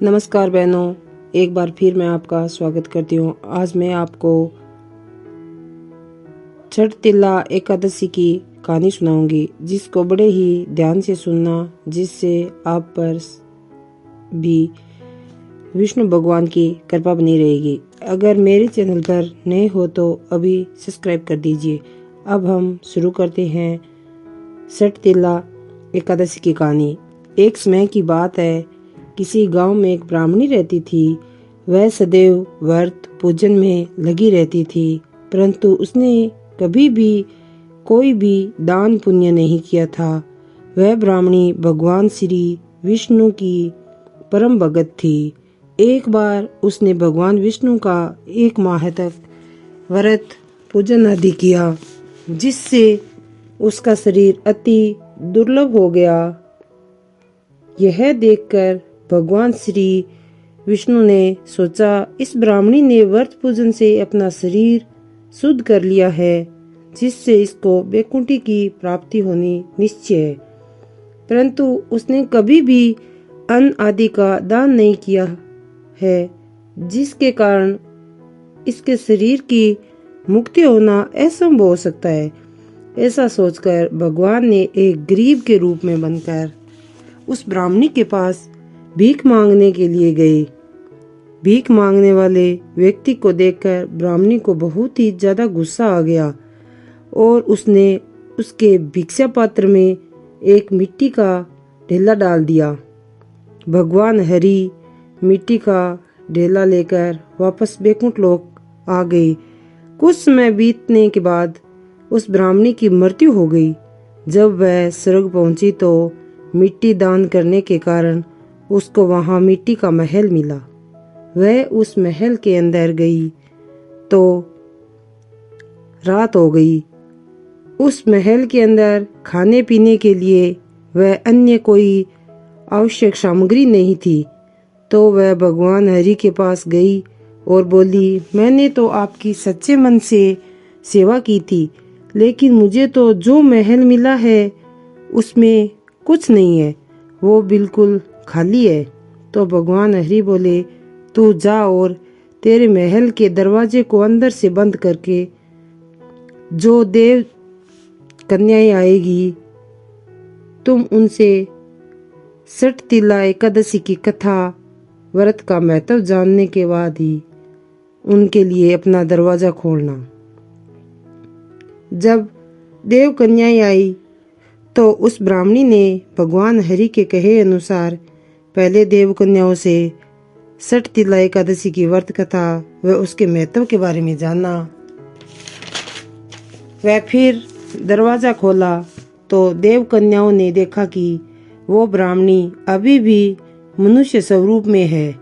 नमस्कार बहनों, एक बार फिर मैं आपका स्वागत करती हूँ। आज मैं आपको छठ तिला एकादशी की कहानी सुनाऊंगी, जिसको बड़े ही ध्यान से सुनना, जिससे आप पर भी विष्णु भगवान की कृपा बनी रहेगी। अगर मेरे चैनल पर नए हो तो अभी सब्सक्राइब कर दीजिए। अब हम शुरू करते हैं छठ तिला एकादशी की कहानी। एक समय की बात है, किसी गांव में एक ब्राह्मणी रहती थी। वह सदैव व्रत पूजन में लगी रहती थी, परंतु उसने कभी भी कोई भी दान पुण्य नहीं किया था। वह ब्राह्मणी भगवान श्री विष्णु की परम भगत थी। एक बार उसने भगवान विष्णु का 1 माह तक व्रत पूजन आदि किया, जिससे उसका शरीर अति दुर्लभ हो गया। यह देखकर भगवान श्री विष्णु ने सोचा, इस ब्राह्मणी ने व्रत पूजन से अपना शरीर शुद्ध कर लिया है, जिससे इसको वैकुंठी की प्राप्ति होनी निश्चय है। परंतु उसने कभी भी अन्न आदि का दान नहीं किया है, जिसके कारण इसके शरीर की मुक्ति होना असंभव हो सकता है। ऐसा सोचकर भगवान ने एक गरीब के रूप में बनकर उस ब्राह्मणी के पास भीख मांगने के लिए गए। भीख मांगने वाले व्यक्ति को देखकर ब्राह्मणी को बहुत ही ज्यादा गुस्सा आ गया और उसने उसके भिक्षा पात्र में एक मिट्टी का ढेला डाल दिया। भगवान हरि मिट्टी का ढेला लेकर वापस बैकुंठ लोक आ गए। कुछ समय बीतने के बाद उस ब्राह्मणी की मृत्यु हो गई। जब वह स्वर्ग पहुंची तो मिट्टी दान करने के कारण उसको वहां मिट्टी का महल मिला। वह उस महल के अंदर गई तो रात हो गई। उस महल के अंदर खाने पीने के लिए वह अन्य कोई आवश्यक सामग्री नहीं थी। तो वह भगवान हरि के पास गई और बोली, मैंने तो आपकी सच्चे मन से सेवा की थी, लेकिन मुझे तो जो महल मिला है उसमें कुछ नहीं है, वो बिल्कुल खाली है। तो भगवान हरि बोले, तू जा और तेरे महल के दरवाजे को अंदर से बंद करके जो देव कन्याएं आएगी, तुम उनसे छठ तिला एकादशी की कथा व्रत का महत्व जानने के बाद ही उनके लिए अपना दरवाजा खोलना। जब देव कन्याएं आई तो उस ब्राह्मणी ने भगवान हरि के कहे अनुसार पहले देव कन्याओं से छठ तिला एकादशी की व्रत कथा व उसके महत्व के बारे में जाना। वह फिर दरवाजा खोला तो देव कन्याओं ने देखा कि वो ब्राह्मणी अभी भी मनुष्य स्वरूप में है।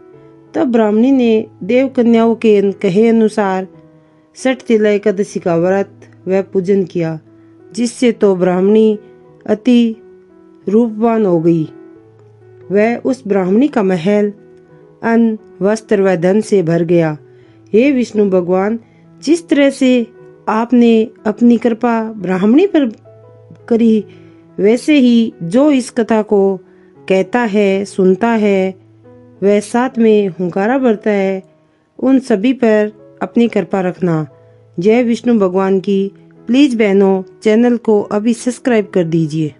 तब ब्राह्मणी ने देव कन्याओं के कहे अनुसार छठ तिला एकादशी का व्रत व पूजन किया, जिससे तो ब्राह्मणी अति रूपवान हो गई। वह उस ब्राह्मणी का महल अन्न वस्त्र व धन से भर गया। हे विष्णु भगवान, जिस तरह से आपने अपनी कृपा ब्राह्मणी पर करी, वैसे ही जो इस कथा को कहता है, सुनता है, वह साथ में हुंकारा भरता है, उन सभी पर अपनी कृपा रखना। जय विष्णु भगवान की। प्लीज बहनों, चैनल को अभी सब्सक्राइब कर दीजिए।